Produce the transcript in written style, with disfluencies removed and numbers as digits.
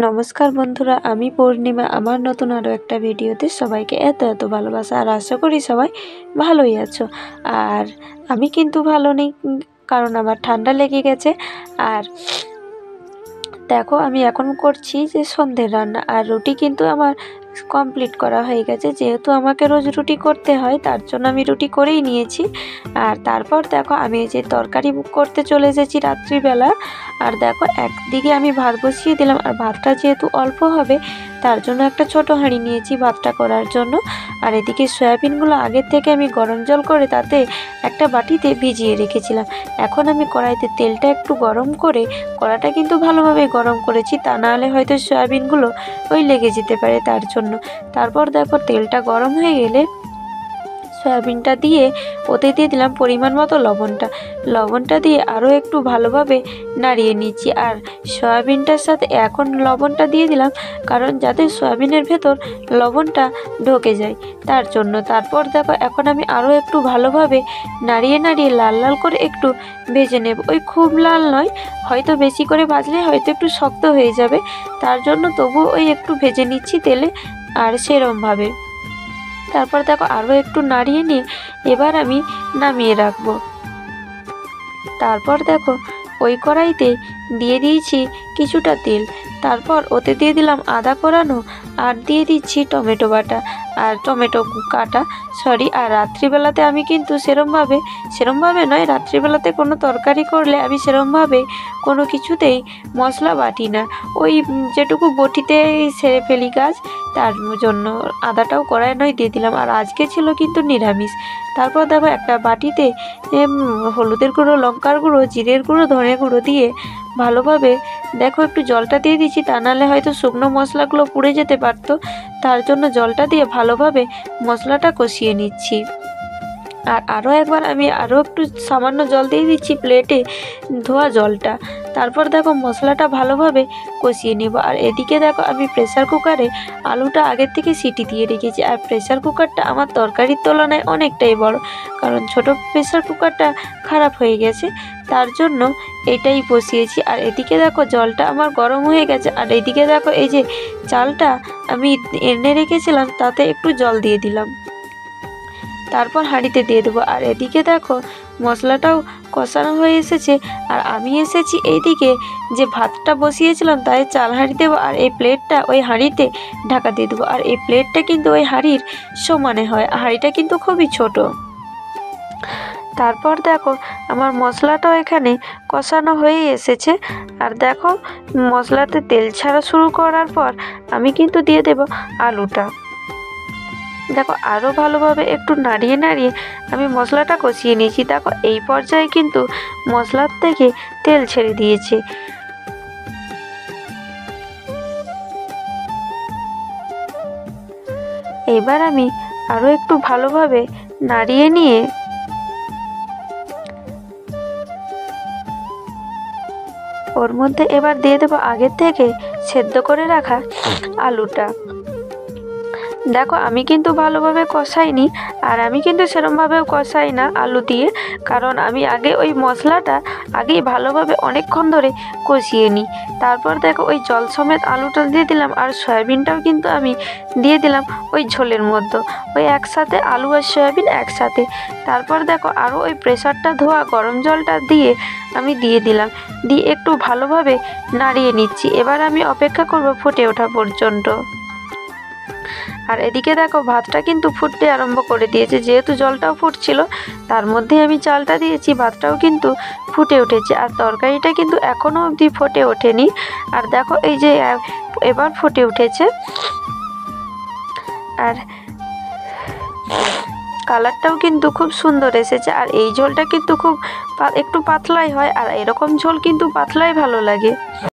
নমস্কার বন্ধুরা, আমি পূর্ণিমা। আমার নতুন আরও একটা ভিডিওতে সবাইকে এত এত ভালোবাসা। আর আশা করি সবাই ভালোই আছো। আর আমি কিন্তু ভালো নেই, কারণ আমার ঠান্ডা লেগে গেছে। আর দেখো, আমি এখন করছি যে সন্ধ্যের রান্না। আর রুটি কিন্তু আমার কমপ্লিট করা হয়ে গেছে। যেহেতু আমাকে রোজ রুটি করতে হয়, তার জন্য আমি রুটি করেই নিয়েছি। আর তারপর দেখো, আমি এই যে তরকারি করতে চলে এসেছি রাত্রিবেলা। আর দেখো, একদিকে আমি ভাত বসিয়ে দিলাম। আর ভাতটা যেহেতু অল্প হবে, তার জন্য একটা ছোট হাঁড়ি নিয়েছি ভাতটা করার জন্য। আর এদিকে সয়াবিনগুলো আগের থেকে আমি গরম জল করে তাতে একটা বাটিতে ভিজিয়ে রেখেছিলাম। এখন আমি কড়াইতে তেলটা একটু গরম করে, কড়াটা কিন্তু ভালোভাবে গরম করেছি, তা নাহলে হয়তো সয়াবিনগুলো লেগে যেতে পারে, তার জন্য। তারপর দেখো, তেলটা গরম হয়ে গেলে সয়াবিনটা দিয়ে ওতে দিয়ে দিলাম পরিমাণ মতো লবণটা দিয়ে আরও একটু ভালোভাবে নাড়িয়ে নিচ্ছি। আর সয়াবিনটার সাথে এখন লবণটা দিয়ে দিলাম, কারণ যাতে সয়াবিনের ভেতর লবণটা ঢোকে যায়, তার জন্য। তারপর দেখো, এখন আমি আরও একটু ভালোভাবে নাড়িয়ে লাল লাল করে একটু ভেজে নেব। খুব লাল নয়, হয়তো বেশি করে ভাজলে হয়তো একটু শক্ত হয়ে যাবে, তার জন্য তবু একটু ভেজে নিচ্ছি তেলে। আর সেরমভাবে তারপর দেখো, আরও একটু নাড়িয়ে নিয়ে এবার আমি নামিয়ে রাখবো। তারপর দেখো, ওই কড়াইতে দিয়ে দিয়েছি কিছুটা তেল। তারপর ওতে দিয়ে দিলাম আদা কোরানো, আর দিয়ে দিচ্ছি টমেটো বাটা আর টমেটো কাটা। আর রাত্রিবেলাতে আমি কিন্তু সেরমভাবে নয়, রাত্রিবেলাতে কোনো তরকারি করলে আমি সেরমভাবে কোনো কিছুতেই মশলা বাটি না। যেটুকু বটিতে সেরে ফেলি কাজ, তার জন্য আদাটাও কড়াই নয় দিয়ে দিলাম। আর আজকে ছিল কিন্তু নিরামিষ। তারপর দেখো, একটা বাটিতে হলুদের গুঁড়ো, লঙ্কার গুঁড়ো, জিরের গুঁড়ো, ধনে গুঁড়ো দিয়ে ভালোভাবে দেখো একটু জলটা দিয়ে দিচ্ছি, তা নাহলে হয়তো শুকনো মশলাগুলো পুড়ে যেতে পারতো, তার জন্য জলটা দিয়ে ভালোভাবে মশলাটা কষিয়ে নিচ্ছি। আর আরও একবার আমি আরও একটু সামান্য জল দিয়ে দিচ্ছি, প্লেটে ধোয়া জলটা। তারপর দেখো, মশলাটা ভালোভাবে কষিয়ে নেব। আর এদিকে দেখো, আমি প্রেসার কুকারে আলুটা আগের থেকে সিটি দিয়ে রেখেছি। আর প্রেসার কুকারটা আমার তরকারির তুলনায় অনেকটাই বড়, কারণ ছোট প্রেসার কুকারটা খারাপ হয়ে গেছে, তার জন্য এটাই বসিয়েছি। আর এদিকে দেখো, জলটা আমার গরম হয়ে গেছে। আর এদিকে দেখো, এই যে চালটা আমি এনে রেখেছিলাম, তাতে একটু জল দিয়ে দিলাম, তারপর হাঁড়িতে দিয়ে দেবো। আর এদিকে দেখো, মশলাটাও কষানো হয়ে এসেছে। আর আমি এসেছি এইদিকে যে ভাতটা বসিয়েছিলাম তাই চাল হাঁড়ি দেবো, আর এই প্লেটটা ওই হাঁড়িতে ঢাকা দিয়ে দেবো। আর এই প্লেটটা কিন্তু ওই হাঁড়ির সমানে হয়, হাঁড়িটা কিন্তু খুবই ছোট। তারপর দেখো, আমার মশলাটাও এখানে কষানো হয়ে এসেছে। আর দেখো, মশলাতে তেল ছাড়া শুরু করার পর আমি কিন্তু দিয়ে দেব আলুটা। দেখো, আরও ভালোভাবে একটু নাড়িয়ে আমি মশলাটা কষিয়ে নিয়েছি। দেখো, এই পর্যায়ে কিন্তু মশলার থেকে তেল ছেড়ে দিয়েছে। এবার আমি আরও একটু ভালোভাবে নাড়িয়ে নিয়ে ওর মধ্যে এবার দিয়ে দেবো আগের থেকে সেদ্ধ করে রাখা আলুটা। দেখো, আমি কিন্তু ভালোভাবে কষাইনি, আর আমি কিন্তু সেরমভাবেও কষাই না আলু দিয়ে, কারণ আমি আগে ওই মশলাটা আগেই ভালোভাবে অনেকক্ষণ ধরে কষিয়ে নিই। তারপর দেখো, ওই জল সমেত আলুটা দিয়ে দিলাম। আর সয়াবিনটাও কিন্তু আমি দিয়ে দিলাম ওই ঝোলের মধ্যে, একসাথে আলু আর সয়াবিন একসাথে। তারপর দেখো, আরও ওই প্রেসারটা ধোয়া গরম জলটা দিয়ে আমি দিয়ে দিলাম, দিয়ে একটু ভালোভাবে নাড়িয়ে নিচ্ছি। এবার আমি অপেক্ষা করব ফুটে ওঠা পর্যন্ত। আর এদিকে দেখো, ভাতটা কিন্তু ফুটতে আরম্ভ করে দিয়েছে। যেহেতু জলটাও ফুটছিল, তার মধ্যে আমি চালটা দিয়েছি, ভাতটাও কিন্তু ফুটে উঠেছে। আর তরকারিটা কিন্তু এখনও অবধি ফুটে ওঠেনি। আর দেখো, এই যে এবার ফুটে উঠেছে। আর কালারটাও কিন্তু খুব সুন্দর এসেছে। আর এই ঝোলটা কিন্তু একটু পাতলাই হয়, আর এরকম ঝোল কিন্তু পাতলাই ভালো লাগে।